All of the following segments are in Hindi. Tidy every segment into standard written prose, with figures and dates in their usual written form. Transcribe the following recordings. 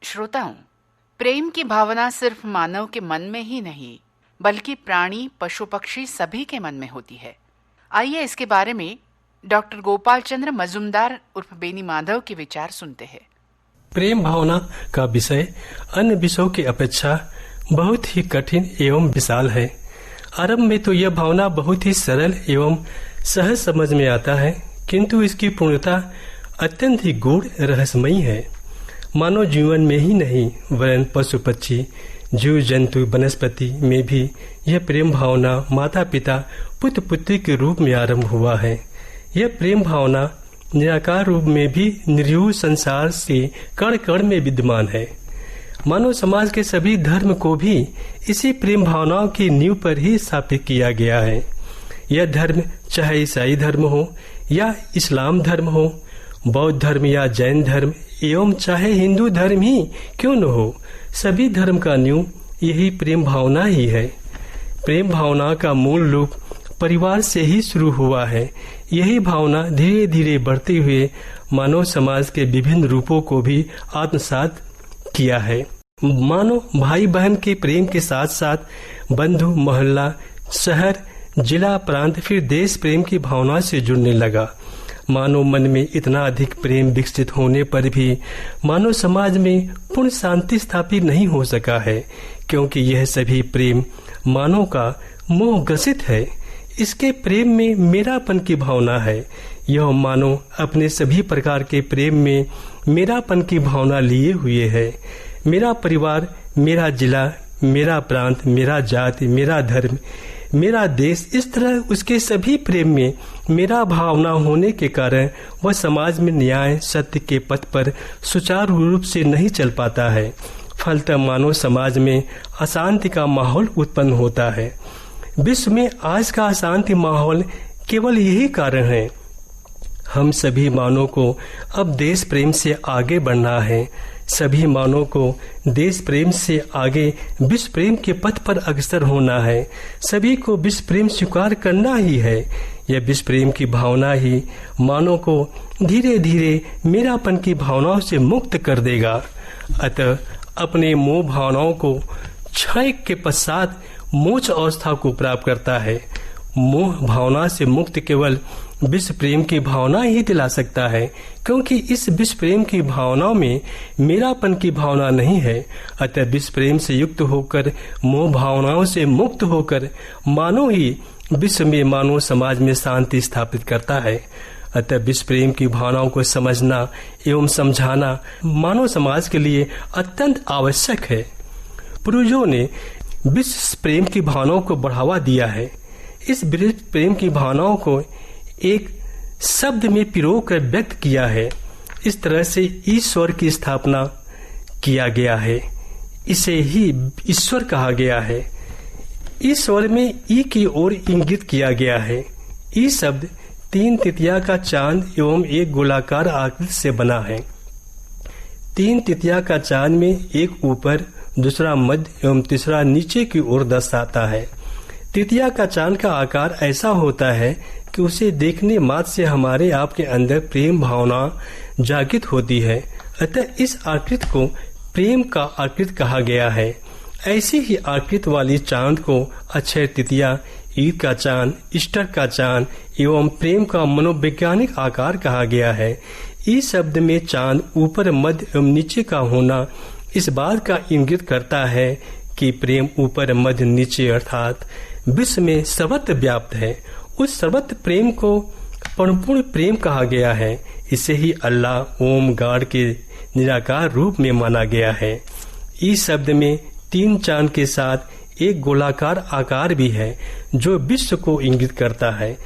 श्रोताओं, प्रेम की भावना सिर्फ मानव के मन में ही नहीं बल्कि प्राणी, पशु पक्षी सभी के मन में होती है। आइए इसके बारे में डॉक्टर गोपाल चंद्र मजुमदार उर्फ बेनी माधव के विचार सुनते हैं। प्रेम भावना का विषय अन्य विषयों की अपेक्षा बहुत ही कठिन एवं विशाल है। आरंभ में तो यह भावना बहुत ही सरल एवं सहज समझ में आता है, किंतु इसकी पूर्णता अत्यंत ही गूढ़ रहस्यमयी है। मानव जीवन में ही नहीं वरन पशु पक्षी, जीव जंतु, वनस्पति में भी यह प्रेम भावना माता पिता पुत्र पुत्री के रूप में आरंभ हुआ है। यह प्रेम भावना निराकार रूप में भी निर्जीव संसार से कण कण में विद्यमान है। मानव समाज के सभी धर्म को भी इसी प्रेम भावनाओं की नींव पर ही स्थापित किया गया है। यह धर्म चाहे ईसाई धर्म हो या इस्लाम धर्म हो, बौद्ध धर्म या जैन धर्म एवं चाहे हिंदू धर्म ही क्यों न हो, सभी धर्म का नींव यही प्रेम भावना ही है। प्रेम भावना का मूल रूप परिवार से ही शुरू हुआ है। यही भावना धीरे धीरे बढ़ते हुए मानव समाज के विभिन्न रूपों को भी आत्मसात किया है। मानो भाई बहन के प्रेम के साथ साथ बंधु, मोहल्ला, शहर, जिला, प्रांत, फिर देश प्रेम की भावना से जुड़ने लगा। मानव मन में इतना अधिक प्रेम विकसित होने पर भी मानव समाज में पूर्ण शांति स्थापित नहीं हो सका है, क्योंकि यह सभी प्रेम मानव का मोह ग्रसित है। इसके प्रेम में मेरापन की भावना है। यह मानव अपने सभी प्रकार के प्रेम में मेरापन की भावना लिए हुए है। मेरा परिवार, मेरा जिला, मेरा प्रांत, मेरा जाति, मेरा धर्म, मेरा देश, इस तरह उसके सभी प्रेम में मेरा भावना होने के कारण वह समाज में न्याय सत्य के पथ पर सुचारू रूप से नहीं चल पाता है। फलतः मानव समाज में अशांति का माहौल उत्पन्न होता है। विश्व में आज का अशांति माहौल केवल यही कारण है। हम सभी मानव को अब देश प्रेम से आगे बढ़ना है। सभी मानव को देश प्रेम से आगे विश्व प्रेम के पथ पर अग्रसर होना है। सभी को विश्व प्रेम स्वीकार करना ही है। यह विश्व प्रेम की भावना ही मानव को धीरे धीरे मेरापन की भावनाओं से मुक्त कर देगा। अतः अपने मोह भावनाओं को क्षय के पश्चात मोक्ष अवस्था को प्राप्त करता है। मोह भावना से मुक्त केवल विश्व प्रेम की भावना ही दिला सकता है, क्योंकि इस विश्व प्रेम की भावनाओं में मेरापन की भावना नहीं है। अतः विश्व प्रेम से युक्त होकर, मोह भावनाओं से मुक्त होकर मानव ही विश्व में, मानव समाज में शांति स्थापित करता है। अतः विश्व प्रेम की भावनाओं को समझना एवं समझाना मानव समाज के लिए अत्यंत आवश्यक है। पूर्वजों ने विश्व प्रेम की भावनाओं को बढ़ावा दिया है। इस विश्व प्रेम की भावनाओं को एक शब्द में पिरो कर व्यक्त किया है। इस तरह से ईश्वर की स्थापना किया गया है। इसे ही ईश्वर कहा गया है। ईश्वर में ई की ओर इंगित किया गया है। ई शब्द 3 तितिया का चांद एवं एक गोलाकार आकृति से बना है। 3 तितिया का चांद में एक ऊपर, दूसरा मध्य एवं तीसरा नीचे की ओर दर्शाता है। तृतीया का चांद का आकार ऐसा होता है कि उसे देखने मात्र से हमारे आप के अंदर प्रेम भावना जागृत होती है। अतः इस आकृति को प्रेम का आकृति कहा गया है। ऐसी ही आकृति वाली चांद को अक्षय तृतीया, ईद का चांद, ईस्टर का चांद एवं प्रेम का मनोवैज्ञानिक आकार कहा गया है। इस शब्द में चांद ऊपर, मध्य एवं नीचे का होना इस बात का इंगित करता है कि प्रेम ऊपर, मध्य, नीचे अर्थात विश्व में सर्वत्र व्याप्त है। उस सर्वत्र प्रेम को परिपूर्ण प्रेम कहा गया है। इसे ही अल्लाह, ओम, गॉड के निराकार रूप में माना गया है। इस शब्द में 3 चांद के साथ एक गोलाकार आकार भी है जो विश्व को इंगित करता है।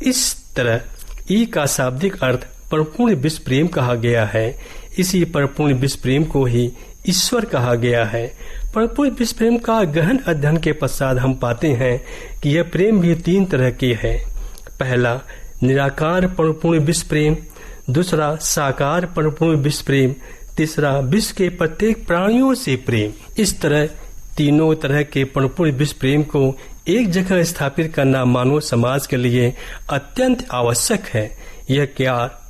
इस तरह ई का शाब्दिक अर्थ परिपूर्ण विश्व प्रेम कहा गया है। इसी परिपूर्ण विश्व प्रेम को ही ईश्वर कहा गया है। परिपूर्ण विश्व प्रेम का गहन अध्ययन के पश्चात हम पाते हैं कि यह प्रेम भी 3 तरह के है। पहला निराकार परिपूर्ण विश्व प्रेम, दूसरा साकार परिपूर्ण विश्व प्रेम, तीसरा विश्व के प्रत्येक प्राणियों से प्रेम। इस तरह तीनों तरह के परिपूर्ण विश्व प्रेम को एक जगह स्थापित करना मानव समाज के लिए अत्यंत आवश्यक है। यह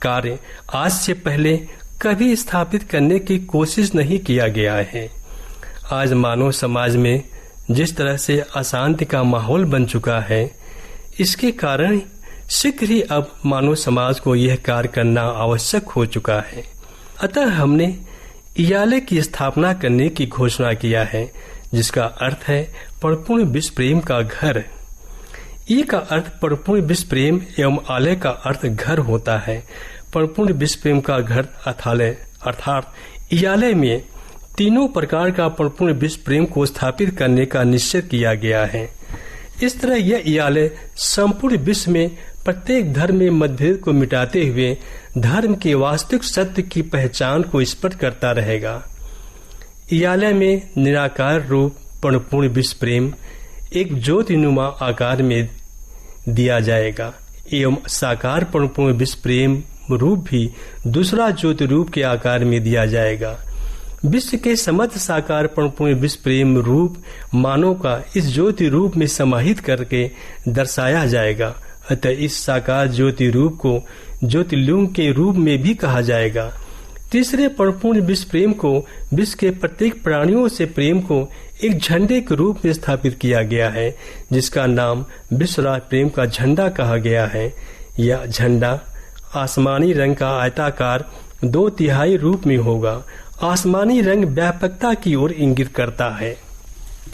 कार्य आज से पहले कभी स्थापित करने की कोशिश नहीं किया गया है। आज मानव समाज में जिस तरह से अशांति का माहौल बन चुका है, इसके कारण शीघ्र ही अब मानव समाज को यह कार्य करना आवश्यक हो चुका है। अतः हमने इयाले की स्थापना करने की घोषणा किया है, जिसका अर्थ है परिपूर्ण विश्व प्रेम का घर। ई का अर्थ परिपूर्ण विश्व प्रेम एवं आलय का अर्थ घर होता है। परिपूर्ण विश्व प्रेम का घर अथालय अर्थात इयालय में तीनों प्रकार का परिपूर्ण विश्व प्रेम को स्थापित करने का निश्चय किया गया है। इस तरह यह इयालय संपूर्ण विश्व में प्रत्येक धर्म में मतभेद को मिटाते हुए धर्म के वास्तविक सत्य की पहचान को स्पष्ट करता रहेगा। इयालय में निराकार रूप परिपूर्ण विश्व प्रेम एक ज्योतिनुमा आकार में दिया जाएगा एवं साकार परिपूर्ण विश्व प्रेम रूप भी दूसरा ज्योति रूप के आकार में दिया जाएगा। विश्व के समस्त साकार परिपूर्ण विश्व प्रेम रूप मानव का इस ज्योति रूप में समाहित करके दर्शाया जाएगा। अतः इस साकार ज्योति रूप को ज्योतिर्लिंग के रूप में भी कहा जाएगा। तीसरे परिपूर्ण विश्व प्रेम को विश्व के प्रत्येक प्राणियों से प्रेम को एक झंडे के रूप में स्थापित किया गया है, जिसका नाम विश्वराज प्रेम का झंडा कहा गया है। यह झंडा आसमानी रंग का आयताकार 2/3 रूप में होगा। आसमानी रंग व्यापकता की ओर इंगित करता है।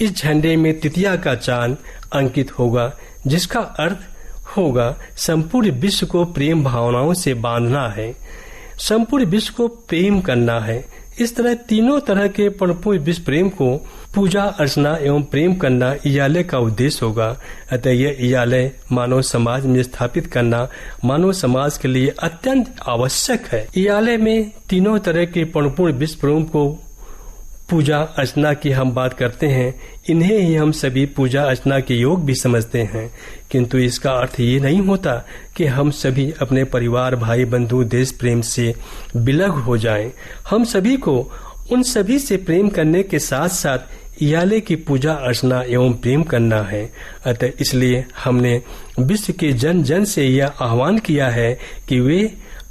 इस झंडे में तृतीया का चांद अंकित होगा, जिसका अर्थ होगा संपूर्ण विश्व को प्रेम भावनाओं से बांधना है, संपूर्ण विश्व को प्रेम करना है। इस तरह तीनों तरह के परिपूर्ण विश्व प्रेम को पूजा अर्चना एवं प्रेम करना इयाले का उद्देश्य होगा। अतः यह इयाले मानव समाज में स्थापित करना मानव समाज के लिए अत्यंत आवश्यक है। इयाले में तीनों तरह के परिपूर्ण विश्व प्रेम को पूजा अर्चना की हम बात करते हैं, इन्हें ही हम सभी पूजा अर्चना के योग भी समझते हैं। किंतु इसका अर्थ ये नहीं होता कि हम सभी अपने परिवार भाई बंधु देश प्रेम से विलग हो जाएं। हम सभी को उन सभी से प्रेम करने के साथ साथ इयाले की पूजा अर्चना एवं प्रेम करना है। अतः इसलिए हमने विश्व के जन जन से यह आह्वान किया है कि वे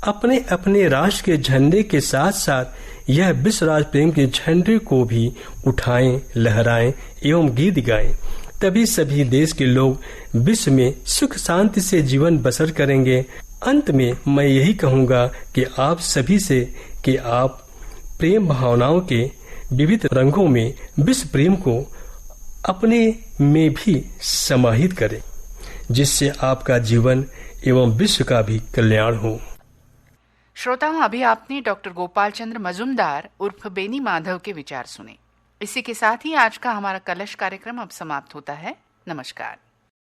अपने अपने राष्ट्र के झंडे के साथ साथ यह विश्वराज प्रेम के झंडे को भी उठाएं, लहराएं एवं गीत गाएं। तभी सभी देश के लोग विश्व में सुख शांति से जीवन बसर करेंगे। अंत में मैं यही कहूँगा कि आप सभी से कि आप प्रेम भावनाओं के विविध रंगों में विश्व प्रेम को अपने में भी समाहित करें, जिससे आपका जीवन एवं विश्व का भी कल्याण हो। श्रोताओं, अभी आपने डॉक्टर गोपाल चंद्र मजुमदार उर्फ बेनी माधव के विचार सुने। इसी के साथ ही आज का हमारा कलश कार्यक्रम अब समाप्त होता है। नमस्कार।